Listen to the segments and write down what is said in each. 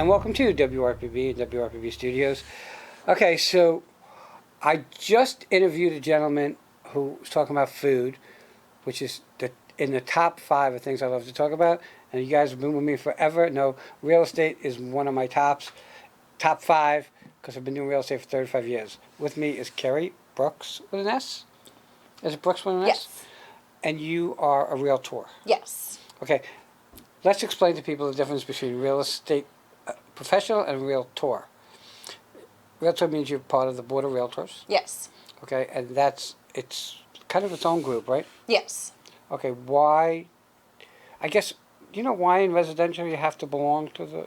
and welcome to WRPB and WRPB Studios. Okay, so I just interviewed a gentleman who was talking about food, which is in the top 5 of things I love to talk about. And you guys have been with me forever. No, real estate is one of my top 5, because I've been doing real estate for 35 years. With me is Kerri Brooks with an S. Is it Brooks with an S? Yes. And you are a realtor. Yes. Okay, let's explain to people the difference between real estate professional and realtor. Realtor means you're part of the board of realtors. Yes. Okay, and it's kind of its own group, right? Yes. Okay, why? I guess you know why in residential you have to belong to the.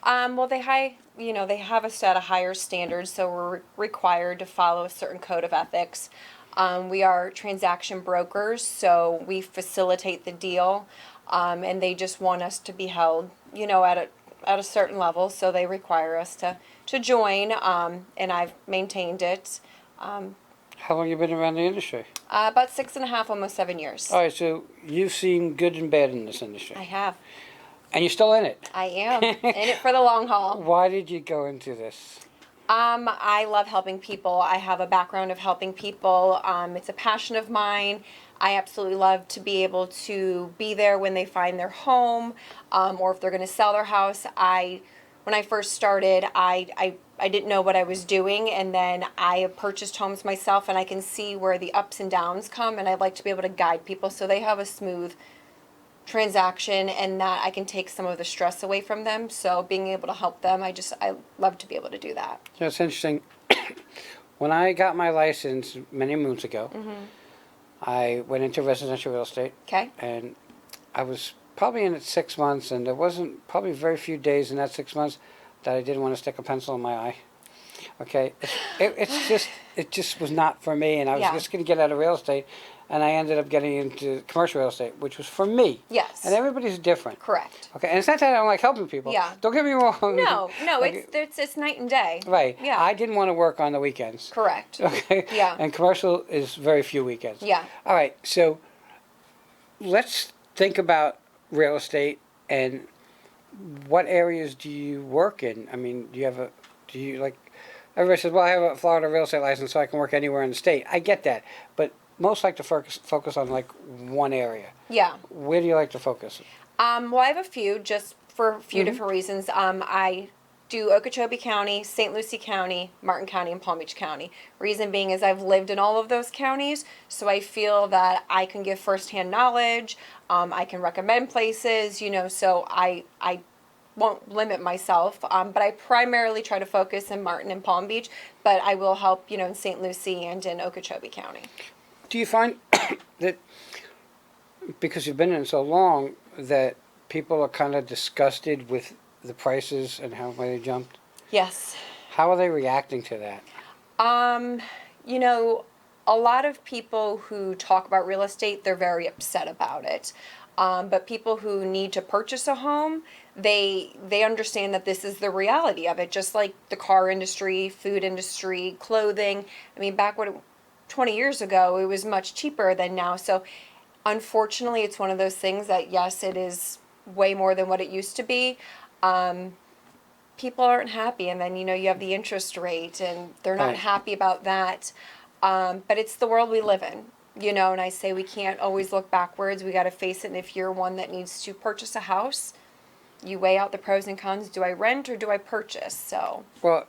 Well, they have us at a higher standard, so we're required to follow a certain code of ethics. We are transaction brokers, so we facilitate the deal, and they just want us to be held, at a certain level. So they require us to join, and I've maintained it. How long you been around the industry? About 6.5, almost 7 years. All right, so you've seen good and bad in this industry. I have. And you're still in it. I am in it for the long haul. Why did you go into this? I love helping people. I have a background of helping people. It's a passion of mine. I absolutely love to be able to be there when they find their home, or if they're going to sell their house. When I first started, I didn't know what I was doing, and then I have purchased homes myself, and I can see where the ups and downs come, and I'd like to be able to guide people so they have a smooth transaction and that I can take some of the stress away from them. So being able to help them, I love to be able to do that. Yeah, it's interesting. When I got my license many moons ago, I went into residential real estate. Okay. And I was probably in it 6 months, and there wasn't probably very few days in that 6 months that I didn't want to stick a pencil in my eye. Okay, it just was not for me, and I was just going to get out of real estate, and I ended up getting into commercial real estate, which was for me. Yes. And everybody's different. Correct. Okay, and it's not that I don't like helping people. Yeah. Don't get me wrong. No, Like, it's night and day. right. Yeah. I didn't want to work on the weekends. Correct. Okay. Yeah. And commercial is very few weekends. Yeah. All right. So let's think about real estate and what areas do you work in? I mean, everybody says, well, I have a Florida real estate license so I can work anywhere in the state. I get that. But most like to focus on like one area. Yeah. Where do you like to focus? Well, I have a few, just for a few different reasons. I do Okeechobee County, St. Lucie County, Martin County, and Palm Beach County. Reason being is I've lived in all of those counties, so I feel that I can give firsthand knowledge. I can recommend places, so I won't limit myself. But I primarily try to focus in Martin and Palm Beach, but I will help, in St. Lucie and in Okeechobee County. Do you find that because you've been in it so long that people are kind of disgusted with the prices and how they jumped? Yes. How are they reacting to that? A lot of people who talk about real estate, they're very upset about it. But people who need to purchase a home, they understand that this is the reality of it, just like the car industry, food industry, clothing. I mean, 20 years ago, it was much cheaper than now. So unfortunately, it's one of those things that, yes, it is way more than what it used to be. People aren't happy, and then, you have the interest rate, and they're not happy about that. But it's the world we live in, and I say we can't always look backwards. We got to face it. And if you're one that needs to purchase a house, you weigh out the pros and cons. Do I rent or do I purchase? So. Well,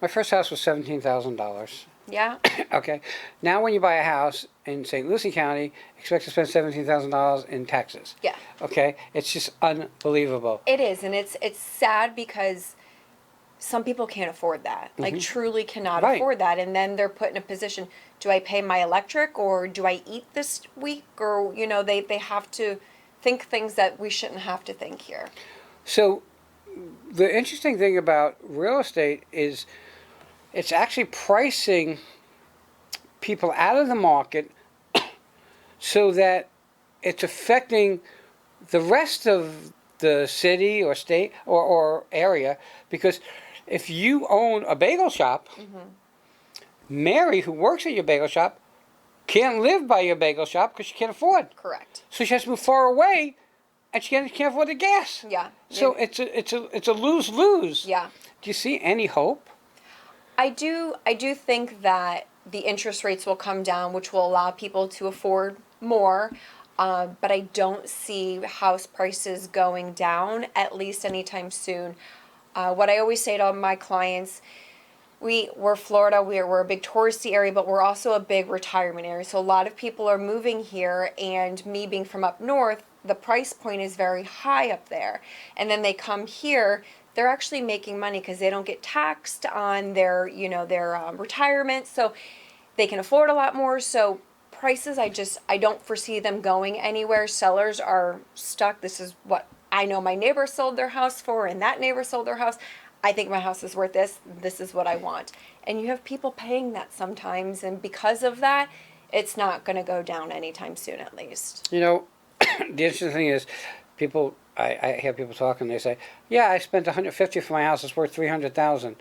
my first house was $17,000. Yeah. Okay. Now when you buy a house in St. Lucie County, expect to spend $17,000 in taxes. Yeah. Okay. It's just unbelievable. It is, and it's sad because some people can't afford that. Like, truly cannot afford that. And then they're put in a position, do I pay my electric or do I eat this week? Or, they have to think things that we shouldn't have to think here. So the interesting thing about real estate is it's actually pricing people out of the market so that it's affecting the rest of the city or state or area, because if you own a bagel shop, Mary, who works at your bagel shop, can't live by your bagel shop because she can't afford. Correct. So she has to move far away and she can't afford the gas. Yeah. So it's a lose-lose. Yeah. Do you see any hope? I do think that the interest rates will come down, which will allow people to afford more. But I don't see house prices going down, at least anytime soon. What I always say to my clients, we're Florida, we're a big touristy area, but we're also a big retirement area. So a lot of people are moving here, and me being from up north, the price point is very high up there. And then they come here, they're actually making money because they don't get taxed on their, their retirement. So they can afford a lot more. So prices, I don't foresee them going anywhere. Sellers are stuck. This is what I know my neighbor sold their house for, and that neighbor sold their house. I think my house is worth this. This is what I want. And you have people paying that sometimes, and because of that, it's not going to go down anytime soon, at least. The interesting thing is, I hear people talking. They say, "Yeah, I spent $150 for my house. It's worth $300,000."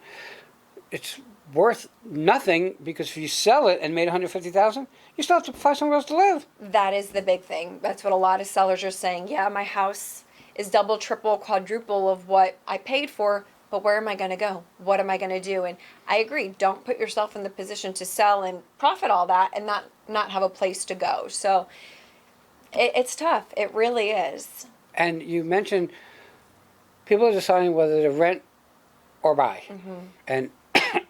It's worth nothing because if you sell it and made $150,000, you still have to find somewhere else to live. That is the big thing. That's what a lot of sellers are saying. Yeah, my house is double, triple, quadruple of what I paid for, but where am I going to go? What am I going to do? And I agree. Don't put yourself in the position to sell and profit all that and not have a place to go. So it's tough. It really is. And you mentioned people are deciding whether to rent or buy. Mm-hmm. And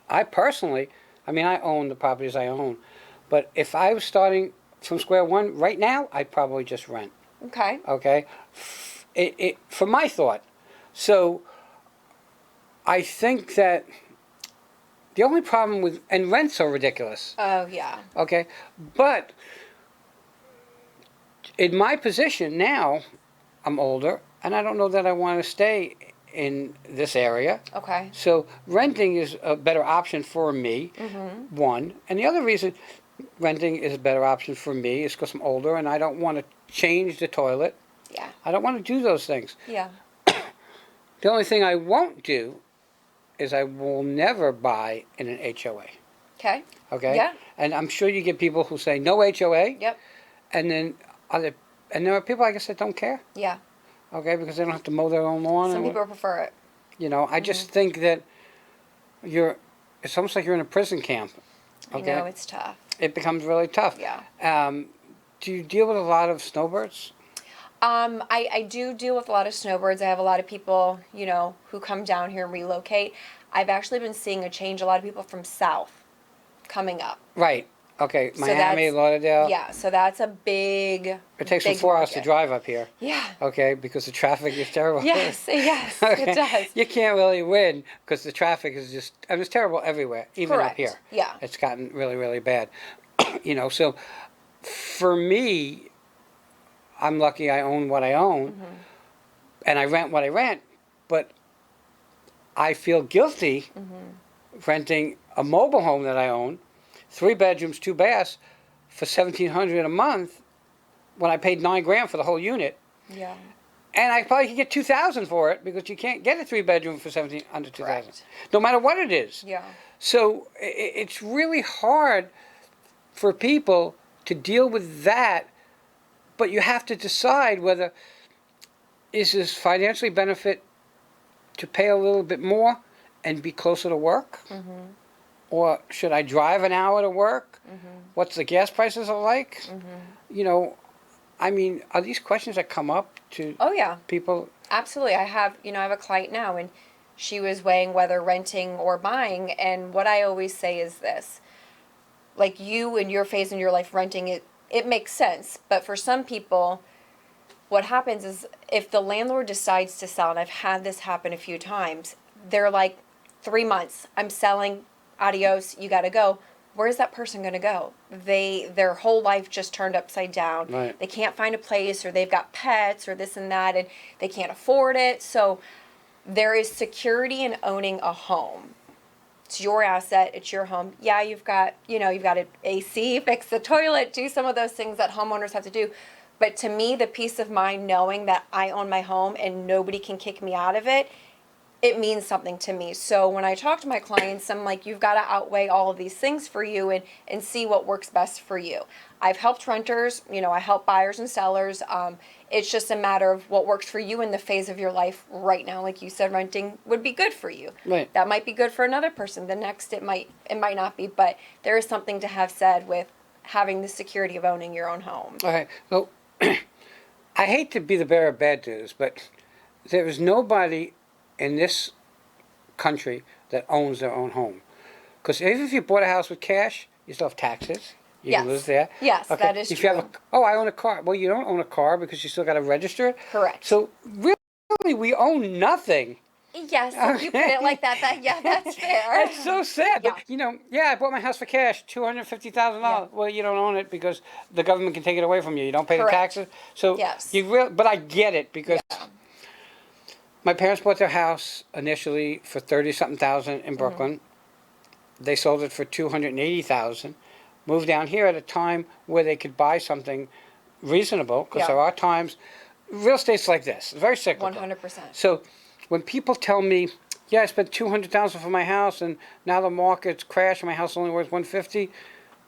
I personally, I own the properties I own, but if I was starting from square one right now, I'd probably just rent. Okay. Okay? For my thought. So I think that the only problem with, and rents are ridiculous. Oh, yeah. Okay? But in my position now, I'm older, and I don't know that I want to stay in this area. Okay. So renting is a better option for me, Mm-hmm. one. And the other reason renting is a better option for me is because I'm older and I don't want to change the toilet. Yeah. I don't want to do those things. Yeah. The only thing I won't do is I will never buy in an HOA. Okay. Okay? Yeah. And I'm sure you get people who say no HOA. Yep. And then there are people, I guess, that don't care. Yeah. Okay, because they don't have to mow their own lawn. Some people prefer it. I just think that it's almost like you're in a prison camp. Okay? I know, it's tough. It becomes really tough. Yeah. Do you deal with a lot of snowbirds? I do deal with a lot of snowbirds. I have a lot of people, who come down here and relocate. I've actually been seeing a change. A lot of people from south coming up. Right. Okay. So Miami, Lauderdale. Yeah, so that's a big. It takes them big 4 hours to market. drive up here. Yeah. Okay, because the traffic is terrible. Yes, Okay. it does. You can't really win because the traffic is just, it's terrible everywhere, even Correct. up here. Yeah. It's gotten really, really bad. So for me, I'm lucky I own what I own, Mm-hmm. and I rent what I rent, but I feel guilty renting a mobile home that I own, 3 bedrooms, 2 baths, for $1,700 a month when I paid $9,000 for the whole unit. Yeah. And I probably could get $2,000 for it because you can't get a 3 bedroom for under $2,000, Correct. no matter what it is. Yeah. So it's really hard for people to deal with that, but you have to decide whether is this financially benefit to pay a little bit more and be closer to work, or should I drive an hour to work? What's the gas prices are like? Are these questions that come up to Oh yeah. people? Absolutely. I have a client now, and she was weighing whether renting or buying, and what I always say is this: like, you in your phase in your life, renting it makes sense, but for some people, what happens is if the landlord decides to sell, and I've had this happen a few times, they're like, 3 months, I'm selling, adios, you got to go. Where's that person going to go? Their whole life just turned upside down. Right. They can't find a place, or they've got pets, or this and that, and they can't afford it. So there is security in owning a home. It's your asset. It's your home. Yeah, you've got an AC, fix the toilet, do some of those things that homeowners have to do. But to me, the peace of mind knowing that I own my home and nobody can kick me out of it, it means something to me. So when I talk to my clients, I'm like, you've got to outweigh all of these things for you and see what works best for you. I've helped renters, I help buyers and sellers. It's just a matter of what works for you in the phase of your life right now. Like you said, renting would be good for you. Right. That might be good for another person. The next, it might not be. But there is something to have said with having the security of owning your own home. Okay. So I hate to be the bearer of bad news, but there is nobody in this country that owns their own home. Because even if you bought a house with cash, you still have taxes. You Yes. lose there. Yes, Okay. that is if true. You have I own a car. Well, you don't own a car because you still got to register it. Correct. So really, we own nothing. Yes, if you put it like that, that's fair. It's so sad. Yeah. But I bought my house for cash, $250,000. Yeah. Well, you don't own it because the government can take it away from you. You don't pay Correct. the taxes. So Yes. but I get it because Yeah. my parents bought their house initially for 30-something thousand in Brooklyn. They sold it for 280,000. Moved down here at a time where they could buy something reasonable because Yeah. there are times real estate's like this. It's very cyclical. 100%. So when people tell me, yeah, I spent 200,000 for my house and now the market's crashed and my house only worth 150,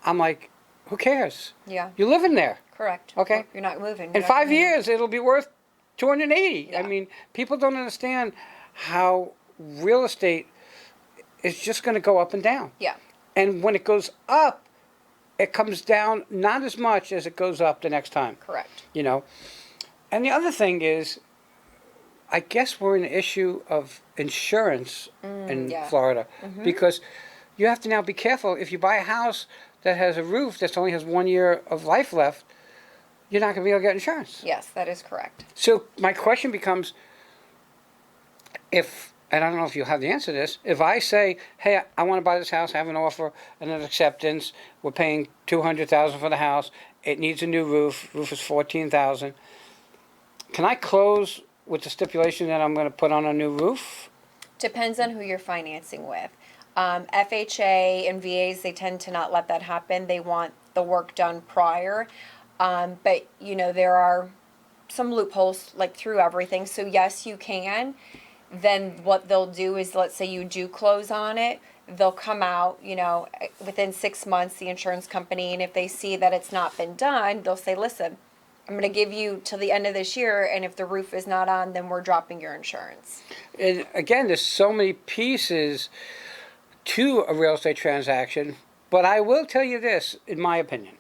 I'm like, who cares? Yeah. You live in there. Correct. Okay. You're not moving. In You're not 5 moving. years, it'll be worth 280. Yeah. I mean, people don't understand how real estate is just going to go up and down. Yeah. And when it goes up, it comes down not as much as it goes up the next time. Correct. And the other thing is, I guess we're in the issue of insurance in yeah. Florida because you have to now be careful. If you buy a house that has a roof that only has 1 year of life left, you're not going to be able to get insurance. Yes, that is correct. So my question becomes, and I don't know if you'll have the answer to this, if I say, hey, I want to buy this house, I have an offer and an acceptance, we're paying $200,000 for the house, it needs a new roof is $14,000, can I close with the stipulation that I'm going to put on a new roof? Depends on who you're financing with. FHA and VAs, they tend to not let that happen. They want the work done prior. But, there are some loopholes like through everything. So, yes, you can. Then what they'll do is, let's say you do close on it, they'll come out, within 6 months, the insurance company, and if they see that it's not been done, they'll say, listen, I'm going to give you till the end of this year, and if the roof is not on, then we're dropping your insurance. And again, there's so many pieces to a real estate transaction, but I will tell you this, in my opinion.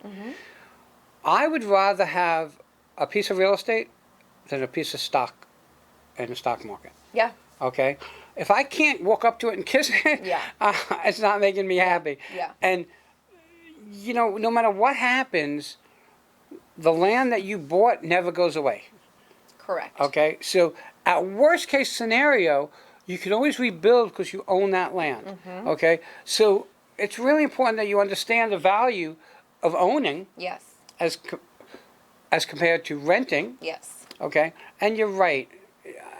I would rather have a piece of real estate than a piece of stock in the stock market. Yeah. Okay? If I can't walk up to it and kiss it, Yeah. It's not making me happy. Yeah. And, no matter what happens, the land that you bought never goes away. Correct. Okay? So, at worst case scenario, you can always rebuild because you own that land. Okay? So, it's really important that you understand the value of owning Yes. as compared to renting. Yes. Okay? And you're right.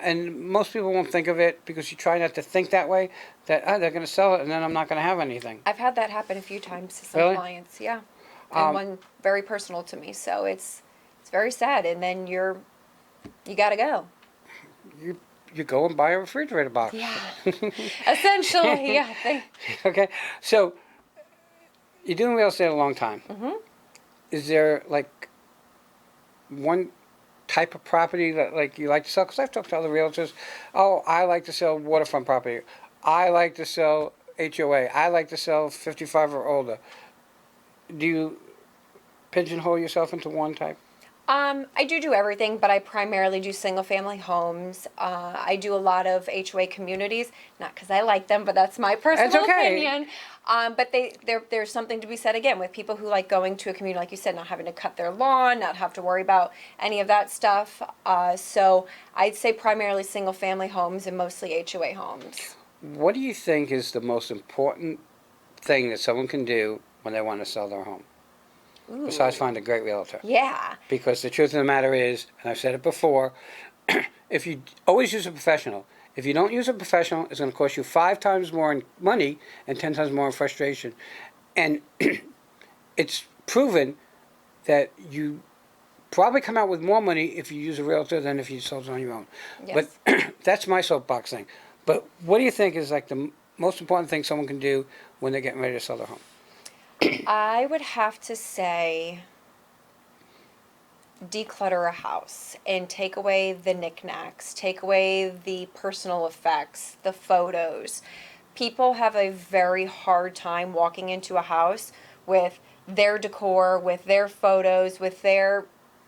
And most people won't think of it because you try not to think that way, that they're going to sell it and then I'm not going to have anything. I've had that happen a few times to some Really? clients, yeah. And one very personal to me. So it's very sad. And then you got to go. You go and buy a refrigerator box. Yeah. Essentially, yeah. Okay? So, you're doing real estate a long time. Is there, one type of property that you like to sell? Because I've talked to other realtors. Oh, I like to sell waterfront property. I like to sell HOA. I like to sell 55 or older. Do you pigeonhole yourself into one type? I do everything, but I primarily do single family homes. I do a lot of HOA communities, not because I like them, but that's my personal That's okay. opinion. But there's something to be said again with people who like going to a community, like you said, not having to cut their lawn, not have to worry about any of that stuff. So I'd say primarily single family homes and mostly HOA homes. What do you think is the most important thing that someone can do when they want to sell their home? Ooh. Besides find a great realtor. Yeah. Because the truth of the matter is, and I've said it before, if you always use a professional, if you don't use a professional, it's going to cost you 5 times more in money and 10 times more in frustration. And it's proven that you probably come out with more money if you use a realtor than if you sold it on your own. Yes. But that's my soapbox thing. But what do you think is the most important thing someone can do when they're getting ready to sell their home? I would have to say declutter a house and take away the knickknacks, take away the personal effects, the photos, people have a very hard time walking into a house with their decor, with their photos, with their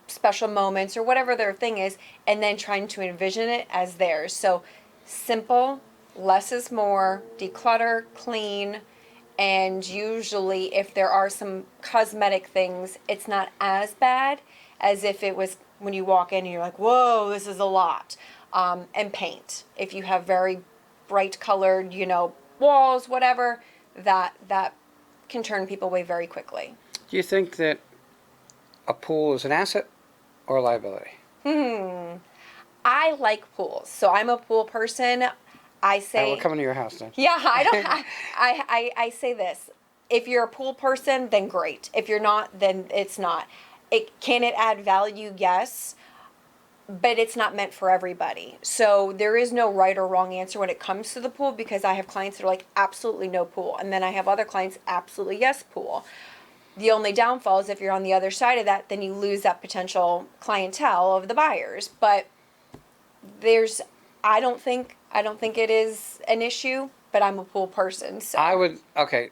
special moments or whatever their thing is, and then trying to envision it as theirs. So simple, less is more, declutter, clean, and usually if there are some cosmetic things, it's not as bad as if it was when you walk in and you're like, whoa, this is a lot. And paint. If you have very bright colored, walls, whatever, that can turn people away very quickly. Do you think that a pool is an asset or a liability? I like pools, so I'm a pool person. I say, We're coming to your house then. yeah, I don't. I say this: if you're a pool person, then great. If you're not, then it's not. Can it add value? Yes, but it's not meant for everybody. So there is no right or wrong answer when it comes to the pool, because I have clients that are like absolutely no pool, and then I have other clients absolutely yes pool. The only downfall is if you're on the other side of that, then you lose that potential clientele of the buyers. But I don't think it is an issue, but I'm a pool person. So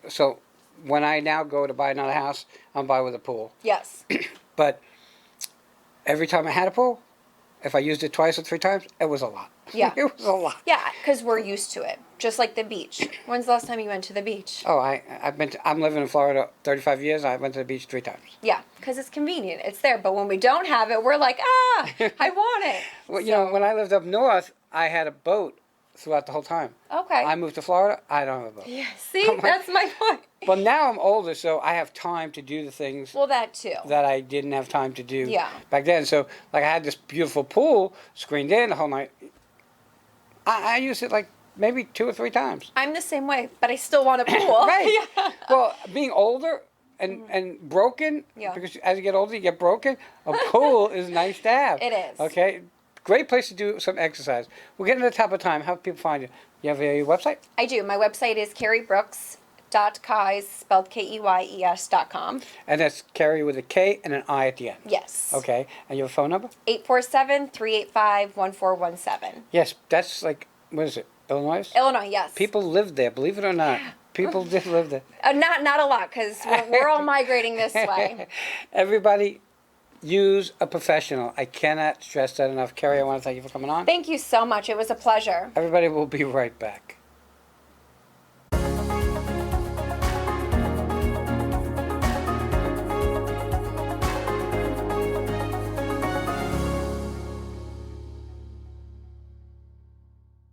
so when I now go to buy another house, I'm buying with a pool. yes. But every time I had a pool, if I used it twice or three times, it was a lot. Yeah. It was a lot. Yeah, because we're used to it. Just like the beach. When's the last time you went to the beach? Oh, I'm living in Florida 35 years. I went to the beach 3 times. Yeah, because it's convenient. It's there. But when we don't have it, we're like, I want it. Well, when I lived up north, I had a boat throughout the whole time. Okay. I moved to Florida, I don't have a boat. Yeah, see, that's my point. But now I'm older, so I have time to do the things Well, that too. that I didn't have time to do Yeah. back then. So, like, I had this beautiful pool screened in the whole night. I used it like maybe 2 or 3 times. I'm the same way, but I still want a pool. Right. Yeah. Well, being older and broken, Yeah. because as you get older, you get broken, a pool is nice to have. It is. Okay? Great place to do some exercise. We're getting to the top of time. How do people find you? You have a website? I do. My website is kerrybrooks.keyes, spelled KEYES.com. And that's Kerri with a K and an I at the end. Yes. Okay. And your phone number? 847-385-1417. Yes, that's like, what is it? Illinois? Illinois, yes. People lived there, believe it or not. People did live there. Not a lot, because we're all migrating this way. Everybody, use a professional. I cannot stress that enough. Kerri, I want to thank you for coming on. Thank you so much. It was a pleasure. Everybody will be right back.